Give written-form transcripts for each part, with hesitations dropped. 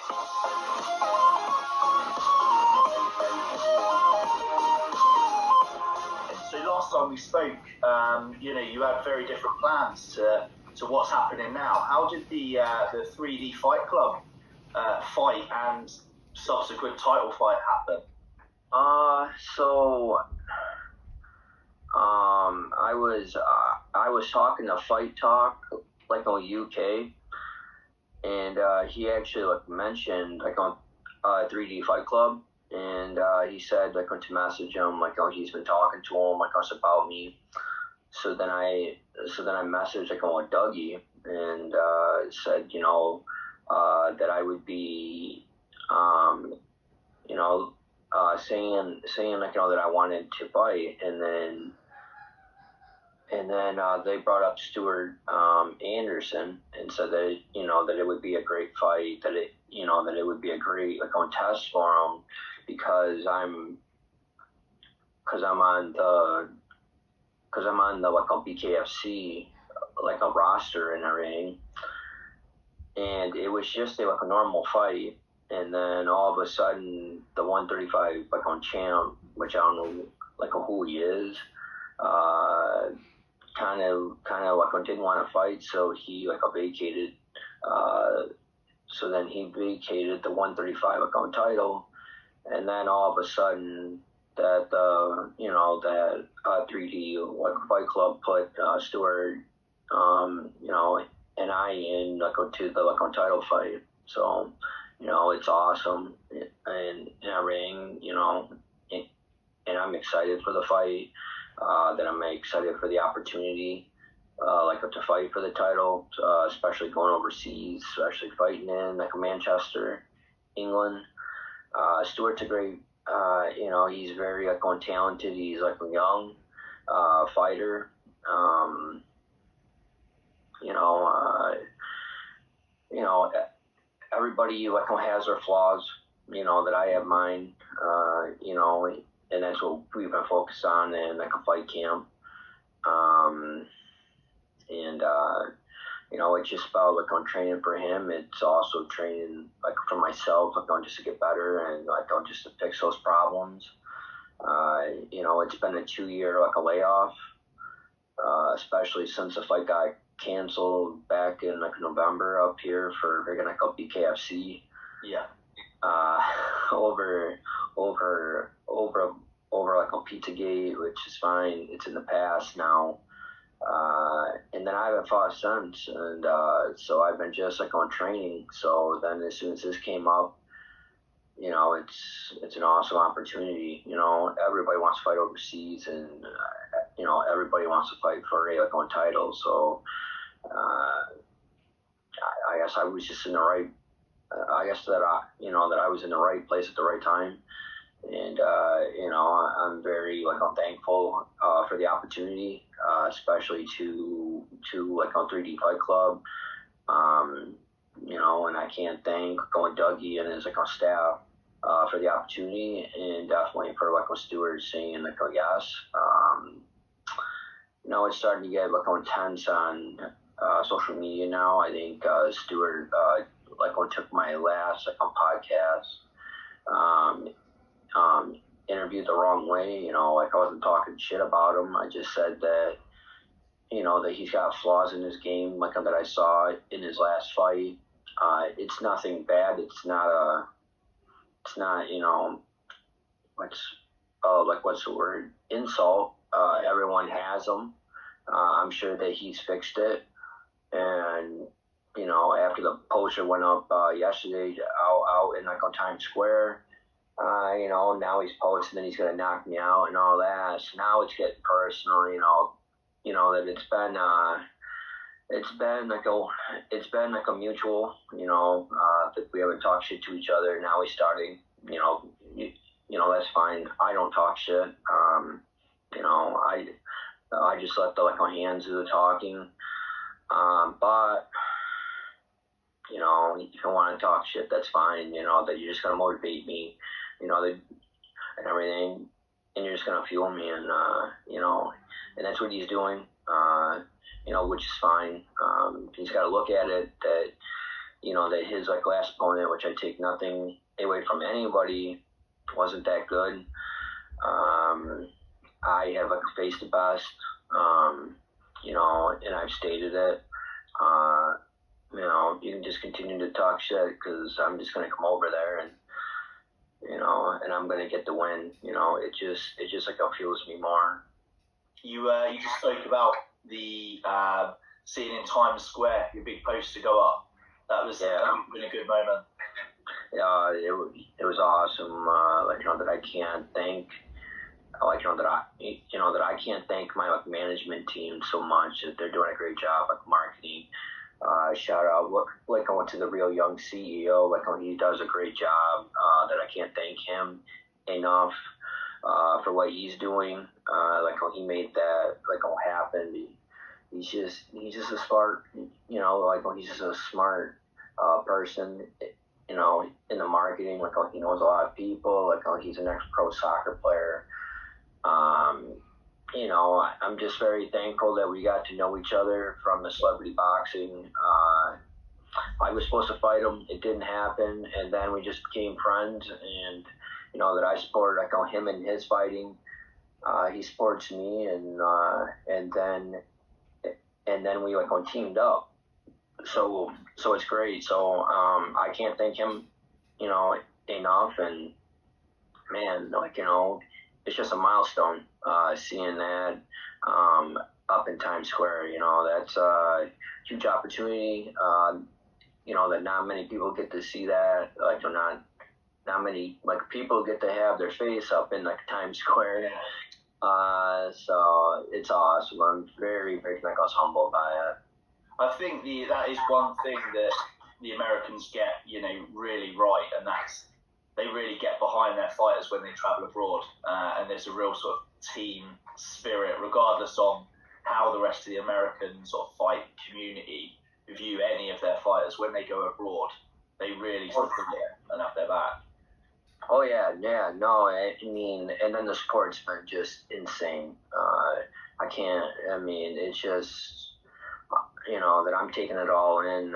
So last time we spoke, you had very different plans to what's happening now. How did the 3D Fight Club fight and subsequent title fight happen? I was talking to Fight Talk like on UK, and he actually mentioned on 3D Fight Club, and he said to message him he's been talking to him about me. So then I messaged with Dougie and said that I would be saying that I wanted to fight, and then they brought up Stuart Anderson and said that that it would be a great fight, that it would be a great test for him because I'm on the BKFC a roster and everything, and it was just a normal fight. And then all of a sudden, the 135 champ, which I don't know who he is, kind of didn't want to fight, so he vacated. So then he vacated the 135 title, and then all of a sudden that 3D Fight Club put Stuart and I in to the title fight. So it's awesome and everything, and I'm excited for the fight. That I'm excited for the opportunity, to fight for the title, especially going overseas, especially fighting in Manchester, England. Stuart's a great, he's very talented. He's a young fighter. Everybody has their flaws. That I have mine. And that's what we've been focused on in a fight camp. It's just about training for him. It's also training for myself, just to get better and just to fix those problems. It's been a 2-year layoff, especially since the fight got canceled back in November up here for BKFC. Yeah. Over Pizzagate, which is fine. It's in the past now. And then I haven't fought since, and so I've been just on training. So then as soon as this came up, it's an awesome opportunity. Everybody wants to fight overseas, and everybody wants to fight for a title. So I guess I was just in the right. I guess that I was in the right place at the right time, and I'm very I'm thankful for the opportunity, especially to on 3D Fight Club, and I can't thank Dougie and his staff for the opportunity, and definitely for Stuart saying yes. It's starting to get intense on social media now. I think Stuart took my last podcast interviewed the wrong way. I wasn't talking shit about him. I just said that that he's got flaws in his game that I saw in his last fight. It's nothing bad. It's not what's the word, insult. Everyone has them. I'm sure that he's fixed it, and after the poster went up yesterday out in on Times Square, now he's posting that he's gonna knock me out and all that. So now it's getting personal, that it's been a mutual, that we haven't talked shit to each other. Now he's starting, that's fine. I don't talk shit. I just let the my hands do the talking. But if you want to talk shit, that's fine. That you're just gonna motivate me, and everything, and you're just gonna fuel me, and and that's what he's doing. Which is fine. He's got to look at it that that his like last opponent, which I take nothing away from anybody, wasn't that good. I have like faced the best, and I've stated it. You can just continue to talk shit because I'm just gonna come over there and and I'm gonna get the win. It just like fuels me more. You just spoke about the seeing in Times Square your big poster go up. That was been a good moment. Yeah, it was awesome. That I can't thank. That I can't thank my like management team so much. That they're doing a great job like marketing. Shout out I went to the Real Young CEO. He does a great job. That I can't thank him enough for what he's doing. He made that happen. He's just a smart. He's just a smart person. In the marketing. He knows a lot of people. He's an ex-pro soccer player. I'm just very thankful that we got to know each other from the celebrity boxing. I was supposed to fight him. It didn't happen. And then we just became friends. And, that I support him in his fighting. He supports me. And then we teamed up. So it's great. So I can't thank him, enough. And, man, it's just a milestone seeing that up in Times Square. That's a huge opportunity. That not many people get to see that. Not many people get to have their face up in Times Square. So it's awesome. I'm very, very humbled by it. I think that is one thing that the Americans get, really right, and that's they really get behind their fighters when they travel abroad, and there's a real sort of team spirit, regardless of how the rest of the American sort of fight community view any of their fighters. When they go abroad, they really sort of bring it and have their back. Oh yeah, no, I mean, and then the sport's been just insane. It's just, that I'm taking it all in,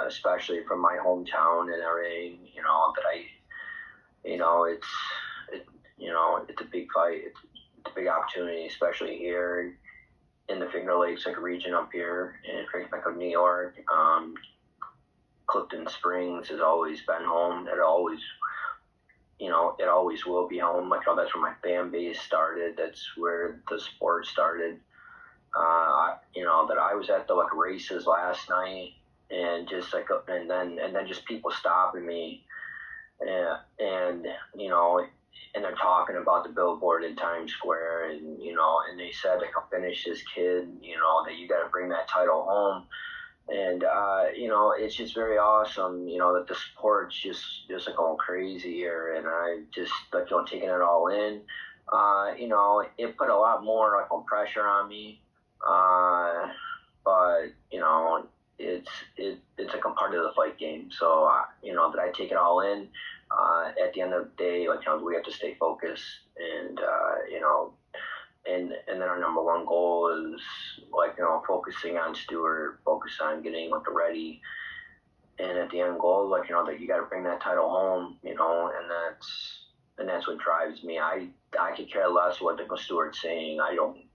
especially from my hometown and everything, that it's a big fight. It's a big opportunity, especially here in the Finger Lakes, region up here in New York. Clifton Springs has always been home. It always will be home. That's where my fan base started. That's where the sport started. That I was at the races last night, and just and then just people stopping me, and they're talking about the billboard in Times Square, and and they said I'll finish this kid, that you got to bring that title home. And it's just very awesome, that the sport's just going crazy here, and I just taking it all in. It put a lot more pressure on me, but it's a part of the fight game. So that I take it all in. At the end of the day, we have to stay focused, and and then our number one goal is focusing on Stewart, focus on getting ready, and at the end goal, that you got to bring that title home, and that's what drives me. I could care less what Stewart's saying. I don't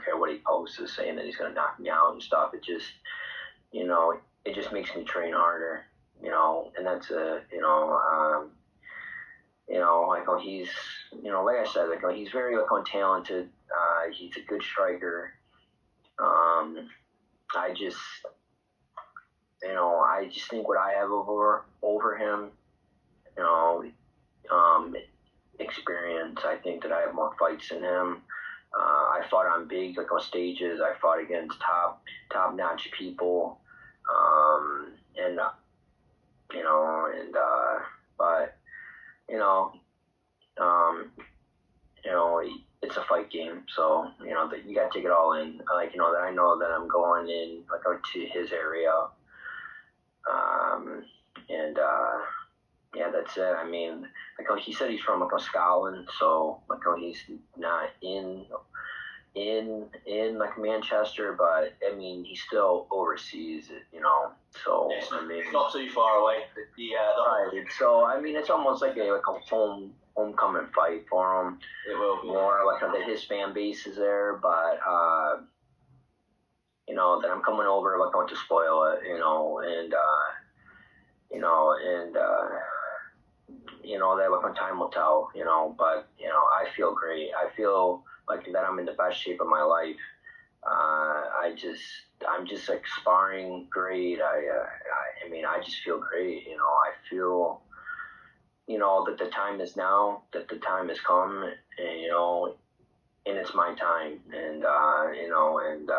care what he posts is saying that he's going to knock me out and stuff. It just it just makes me train harder, and that's he's, like I said, he's very talented. He's a good striker. I just think what I have over him, experience. I think that I have more fights than him. I fought on big on stages. I fought against top notch people, it's a fight game, so that you got to take it all in. That I know that I'm going in to his area, that's it. I mean, he said he's from Scotland, so he's not in Manchester, but I mean he's still overseas, So It's I mean, not too far away. right. So I mean, it's almost like a homecoming fight for him. It will be more like that his fan base is there, but you know that I'm coming over like I want to spoil it, you know, and you know that like time will tell, you know, but you know I feel great. I feel like that I'm in the best shape of my life. I'm just like sparring great. I mean I just feel great. You know I feel you know that the time is now, that the time has come, and you know and it's my time, and you know, and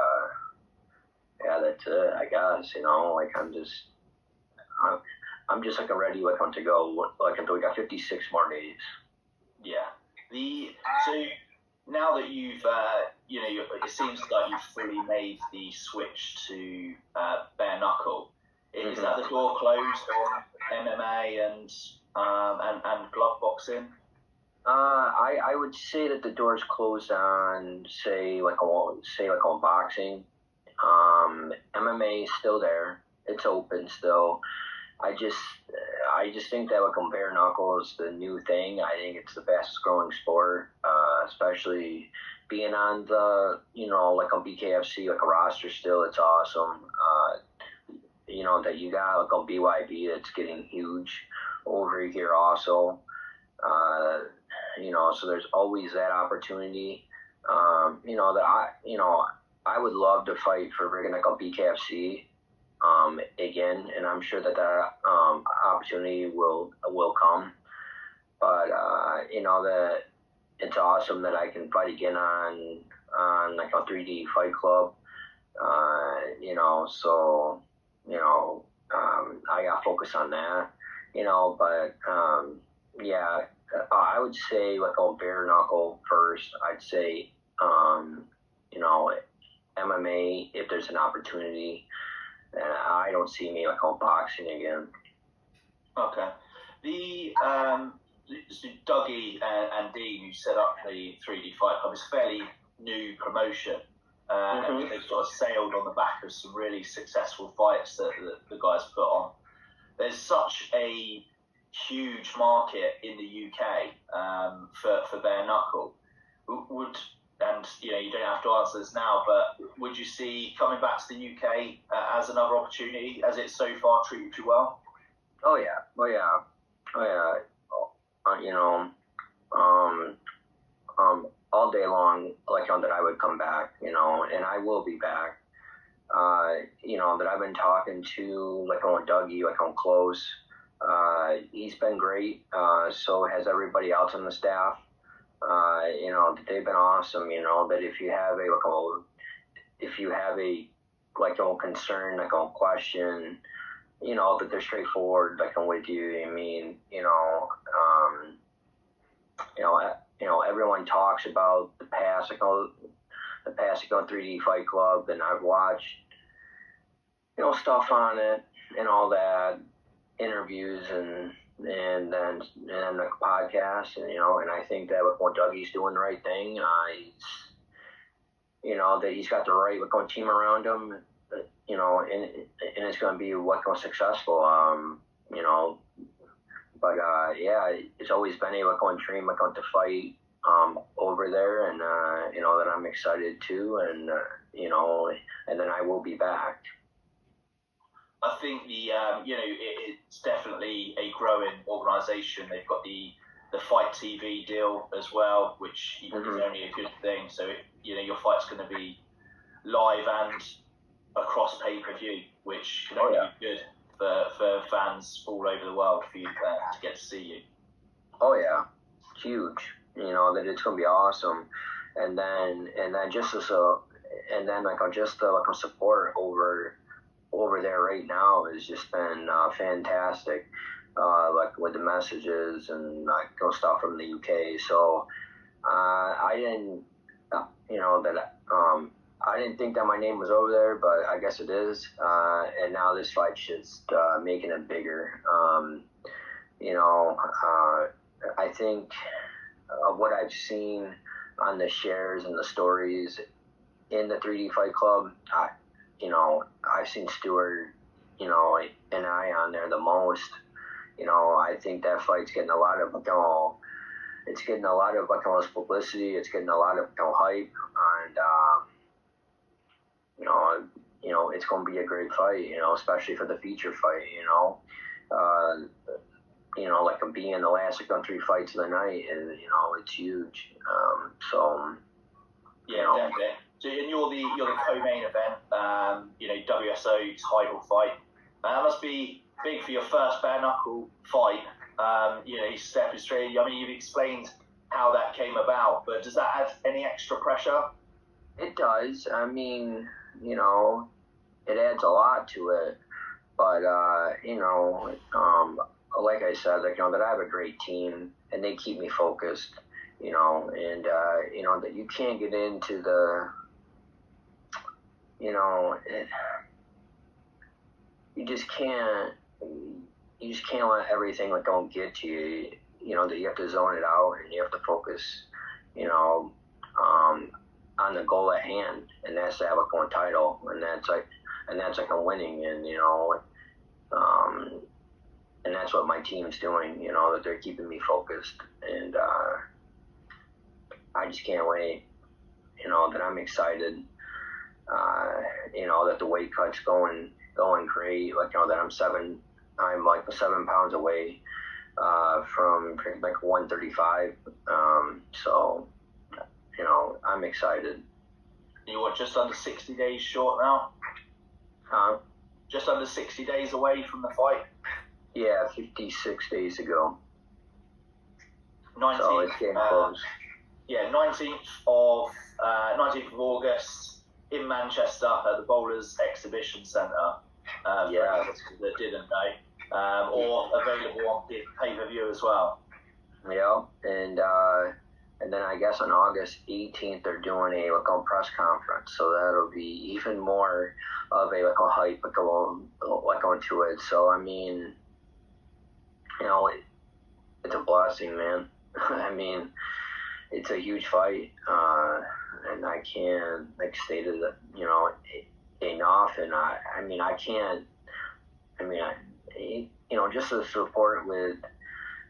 yeah, that's it. I guess you know, like I'm just like ready, like to go. Like we got 56 more days. Yeah. So now that you've you know it seems like you've fully made the switch to bare knuckle. Is that the door closed on MMA and glove boxing? I would say that the door's closed on say like on boxing. MMA is still there. It's open still. I just I just think that like on bare knuckle is the new thing. I think it's the fastest growing sport, especially being on the you know like on BKFC like a roster still. It's awesome. You know that you got like on BYB that's getting huge over here also. Uh, you know, so there's always that opportunity. You know that I would love to fight for friggin' like a BKFC again, and I'm sure that opportunity will come. But you know that it's awesome that I can fight again on like a 3D Fight Club. You know, so you know I got focus on that. You know, but yeah, I would say like on bare knuckle first. I'd say you know MMA if there's an opportunity. I don't see me like on boxing again. Okay. The so Dougie and Dean, who set up the 3D Fight Club, is a fairly new promotion. And they've sort of sailed on the back of some really successful fights that the guys put on. There's such a huge market in the UK for bare knuckle. And you know you don't have to answer this now, but would you see coming back to the UK as another opportunity, as it's so far treated you well? Oh yeah, oh yeah, oh yeah. You know, all day long, like that I would come back, you know, and I will be back. You know that I've been talking to like on Dougie, like on close. He's been great. So has everybody else on the staff. You know they've been awesome. You know that if you have a like a concern, like a question, you know that they're straightforward, like I'm with you. I mean, you know, everyone talks about the past, like the past, like on 3D Fight Club, and I've watched, you know, stuff on it and all that, interviews and then like podcasts, and you know, and I think that with what Dougie's doing the right thing, he's, you know, that he's got the right like team around him, you know, and it's going to be what goes successful, you know. But yeah, it's always been a like dream like to fight over there, and you know that I'm excited too, and you know, and then I will be back. I think you know it's definitely a growing organisation. They've got the Fight TV deal as well, which is only a good thing. So you know your fight's going to be live and across pay-per-view, which can only be good for fans all over the world for you to get to see you. Oh yeah, huge. You know that it's going to be awesome, and then just as and then like just the like support over there right now has just been fantastic. Like with the messages and like stuff from the UK. So I didn't, you know that I didn't think that my name was over there, but I guess it is. And now this fight's just making it bigger. You know, I think of what I've seen on the shares and the stories in the 3D Fight Club, you know, I've seen Stewart an eye on there the most. I think that fight's getting a lot of it's getting a lot of publicity. It's getting a lot of hype, and it's going to be a great fight. Especially for the feature fight. Like being the last of 3 fights of the night, and it's huge. Yeah, definitely. So, and you're the co-main event. WSO title fight. That must be big for your first bare knuckle fight. Stepping straight. I mean, you've explained how that came about, but does that add any extra pressure? It does. I mean, it adds a lot to it. But like I said, that I have a great team and they keep me focused. And that you can't get into the, you just can't let everything don't get to you. That you have to zone it out and you have to focus, on the goal at hand, and that's to have a title, and that's a winning, and and that's what my team's doing. That they're keeping me focused, and I just can't wait. That I'm excited. That the weight cut's going great. That I'm 7 pounds away from 135. So I'm excited. You were just under 60 days short now? Huh? Just under 60 days away from the fight? Yeah, 56 days ago. 19th, so it's getting close. Yeah, 19th of August in Manchester at the Bowlers Exhibition Centre. Yeah. That didn't know. Or available on pay-per-view as well. Yeah, and then I guess on August 18th they're doing a press conference, so that'll be even more of a hype onto it. So I mean, it's a blessing, man. I mean, it's a huge fight, and I can't state it enough. And I can't. Just the support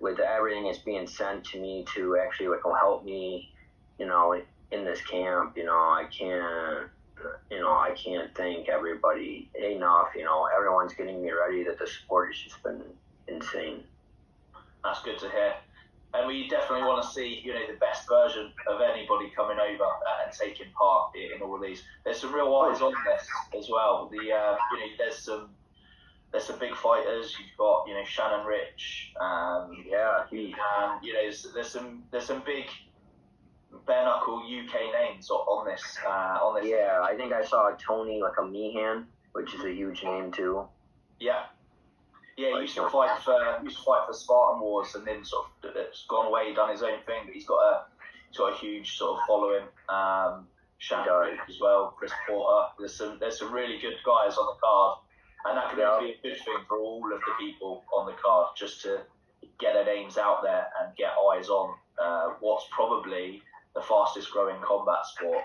with everything that's being sent to me to actually help me, in this camp. I can't thank everybody enough. Everyone's getting me ready. That the support has just been insane. That's good to hear. And we definitely want to see, the best version of anybody coming over and taking part in all of these. There's some real eyes on this as well. There's some big fighters. You've got, Shannon Rich. There's some big bare knuckle UK names on this. Yeah, I think I saw Tony Meehan, which is a huge name too. Yeah. Yeah, he used to fight for Spartan Wars, and then sort of it's gone away, done his own thing. But he's got a huge sort of following. Shannon Rich as well, Chris Porter. There's some really good guys on the card. And that could be a good thing for all of the people on the card, just to get their names out there and get eyes on what's probably the fastest growing combat sport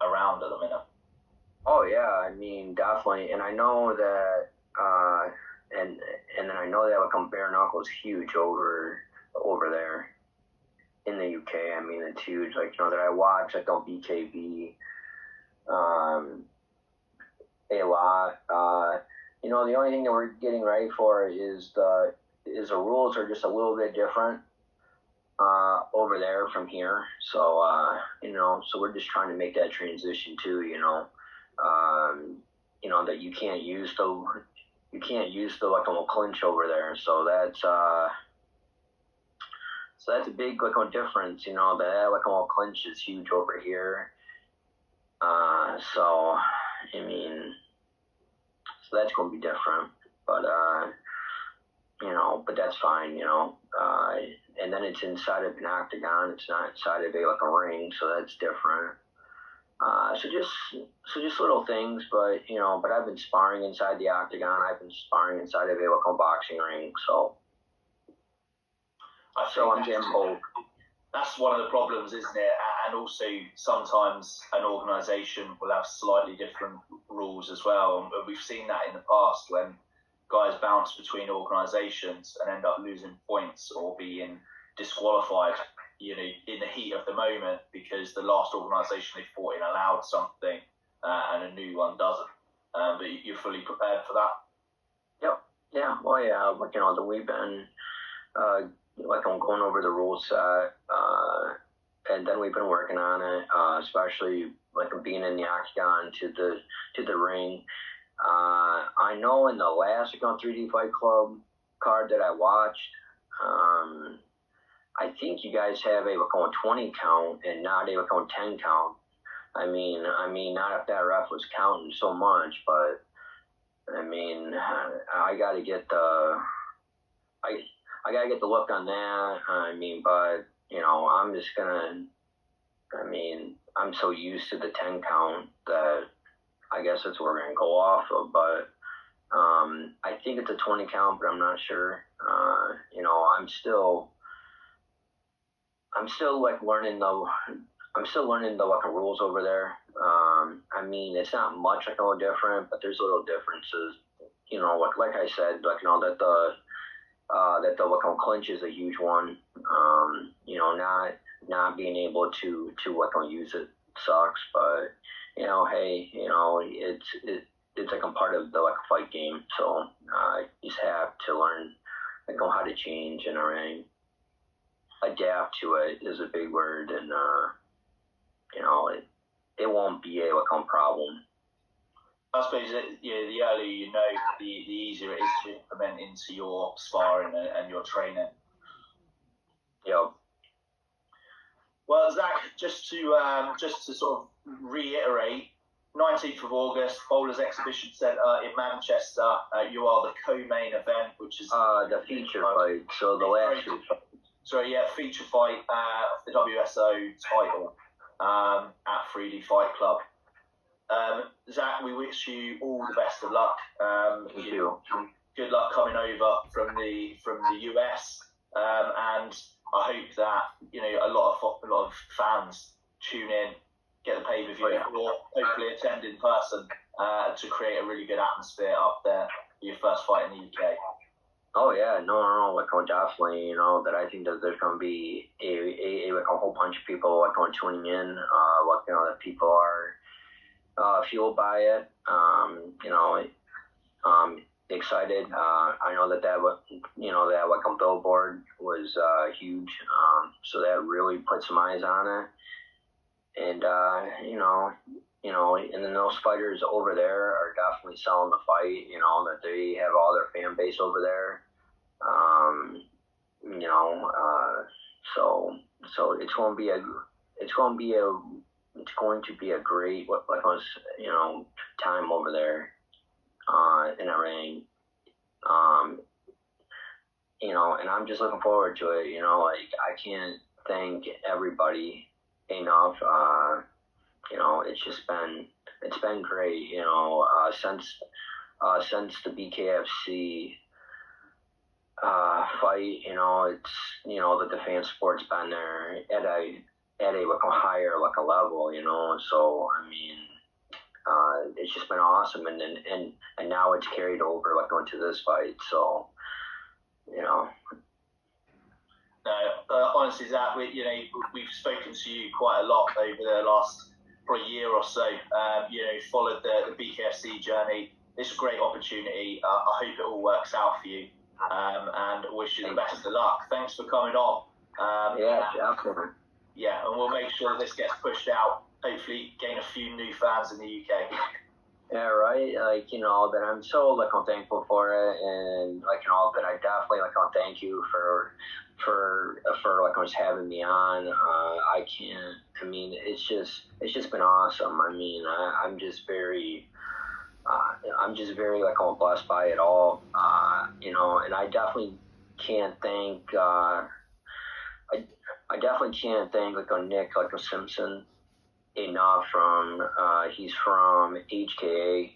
around at the minute. Oh yeah, I mean definitely, and I know that, and then I know that bare knuckles huge over there in the UK. I mean it's huge. That I watch on BKB a lot. The only thing that we're getting ready for is the rules are just a little bit different over there from here. So so we're just trying to make that transition too. That you can't use the clinch over there. So that's a big difference. That clinch is huge over here. So that's going to be different, but but that's fine, and then it's inside of an octagon. It's not inside of a ring, so that's different. So just little things, but but I've been sparring inside the octagon. I've been sparring inside of a boxing ring, so I'm getting both. That's one of the problems, isn't it? And also sometimes an organisation will have slightly different rules as well. And we've seen that in the past when guys bounce between organisations and end up losing points or being disqualified, in the heat of the moment because the last organisation they fought in allowed something and a new one doesn't. But you're fully prepared for that? Yep. Yeah. Well, yeah. We've been I'm going over the rule set, and then we've been working on it, especially being in the octagon to the ring. I know in the last 3D Fight Club card that I watched, I think you guys have a 20 count and not a 10 count. I mean, not if that ref was counting so much, but I mean, I gotta get the look on that. I mean, but I'm just gonna. I mean, I'm so used to the 10 count that I guess that's what we're gonna go off of. But I think it's a 20 count, but I'm not sure. I'm still learning the rules over there. I mean, it's not much different, but there's little differences. Like I said, that the clinch is a huge one. Not being able to use it sucks, but hey, it's a part of the fight game, so you just have to learn how to change in a ring. Adapt to it is a big word, and it won't be a problem. I suppose the earlier you know, the easier it is to implement into your sparring and your training. Yep. Well, Zach, just to sort of reiterate, 19th of August, Bowlers Exhibition Centre in Manchester. You are the co-main event, which is the feature fight. So the last two fights. Sorry, yeah, feature fight of the WSO title at 3D Fight Club. Zach, we wish you all the best of luck. Thank you. Good luck coming over from the US, and I hope that a lot of fans tune in, get the pay-per-view, or hopefully attend in person to create a really good atmosphere up there for your first fight in the UK. Oh yeah, no, definitely. That I think that there's gonna be a whole bunch of people tuning in. That people are fueled by it. Excited. I know that that billboard was huge. So that really put some eyes on it. And and then those fighters over there are definitely selling the fight. That they have all their fan base over there. So it's going to be a great time over there in a ring. And I'm just looking forward to it. I can't thank everybody enough. It's been great. Since the BKFC fight, that the fan sport's been there at a higher level, so I mean, it's just been awesome, and now it's carried over into this fight, so No, honestly, Zach, we've spoken to you quite a lot over the last probably year or so. Followed the BKFC journey. It's a great opportunity. I hope it all works out for you. And wish you the best of luck. Thanks for coming on. Absolutely. Yeah, and we'll make sure that this gets pushed out. Hopefully, gain a few new fans in the UK. Yeah, right. That I'm so thankful for it, and that I definitely thank you for just having me on. I can't. I mean, it's just been awesome. I mean, I'm just very blessed by it all. And I definitely can't thank. I definitely can't thank Nick Simpson enough. He's from HKA.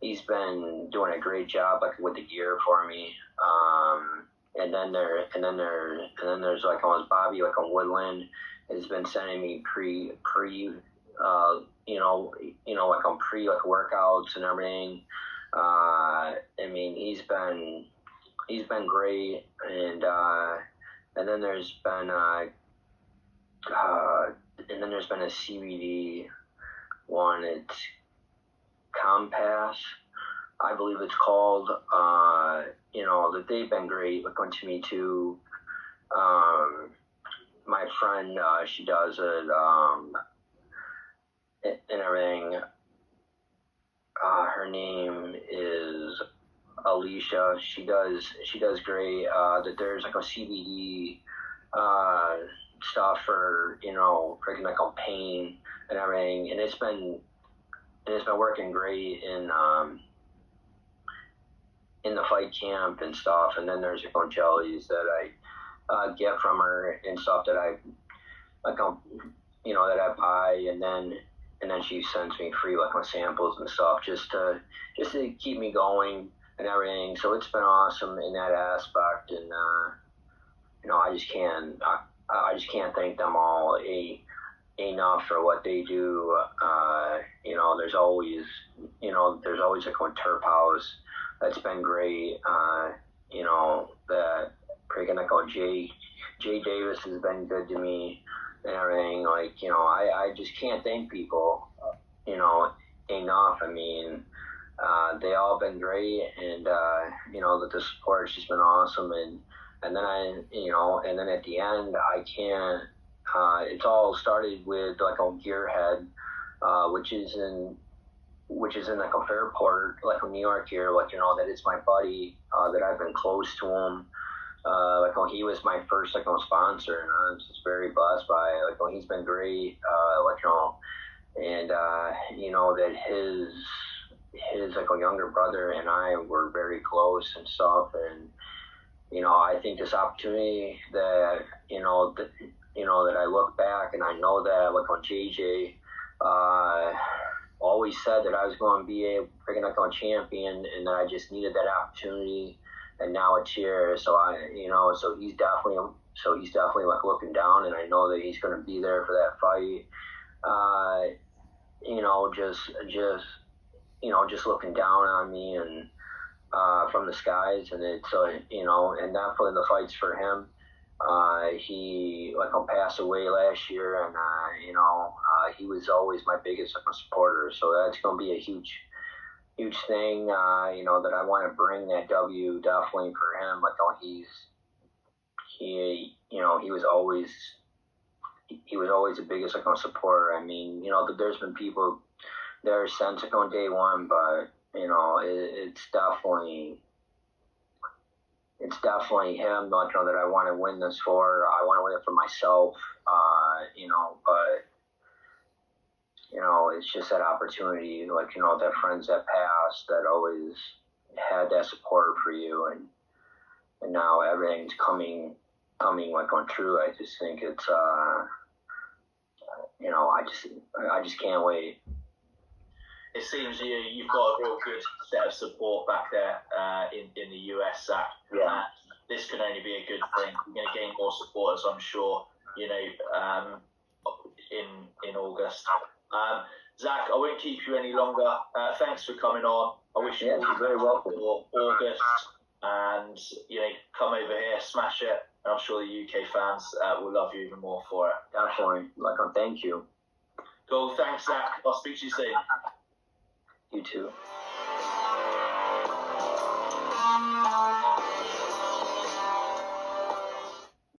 He's been doing a great job with the gear for me. And then there's Bobby Woodland has been sending me pre workouts and everything. I mean, he's been great, and then there's been a CBD one. It's Compass, I believe it's called. That they've been great looking to me too. My friend, she does it in a ring. Her name is Alicia. She does great. That there's like a CBD stuff for freaking like on pain and everything, and it's been working great in the fight camp and stuff. And then there's like jellies that I get from her and stuff that I like that I buy, and then she sends me free like my samples and stuff just to keep me going and everything. So it's been awesome in that aspect, and I just can't thank them all enough for what they do. There's always like one Turp House that's been great. That freaking like Jay Davis has been good to me and everything. Like, I just can't thank people, enough. I mean, they all been great, and that the support's just been awesome. And then at the end, I can't. It's all started with like a Gearhead, which is in like a Fairport, like in New York here. Like, that it's my buddy, that I've been close to him. He was my first sponsor, and I'm just very blessed by he's been great. And that his younger brother and I were very close and stuff. And I think this opportunity that that I look back and I know that when JJ always said that I was going to be a freaking champion, and that I just needed that opportunity, and now it's here. So so he's definitely looking down, and I know that he's going to be there for that fight. Just looking down on me and from the skies, and it's and definitely the fight's for him. He passed away last year, and he was always my biggest supporter. So that's going to be a huge thing. That I want to bring that W definitely for him. He was always the biggest supporter. I mean, there's been people there since day one, but it's definitely him. That I want to win this for. I want to win it for myself. It's just that opportunity, that friends that passed that always had that support for you, and now everything's coming on true. I just think it's I just can't wait. It seems you've got a real good set of support back there in the US, Zach. Yeah. This can only be a good thing. You're going to gain more supporters, I'm sure, in August. Zach, I won't keep you any longer. Thanks for coming on. I wish you all very welcome for August, and come over here, smash it, and I'm sure the UK fans will love you even more for it. Definitely. Thank you. Cool. Thanks, Zach. I'll speak to you soon. You too.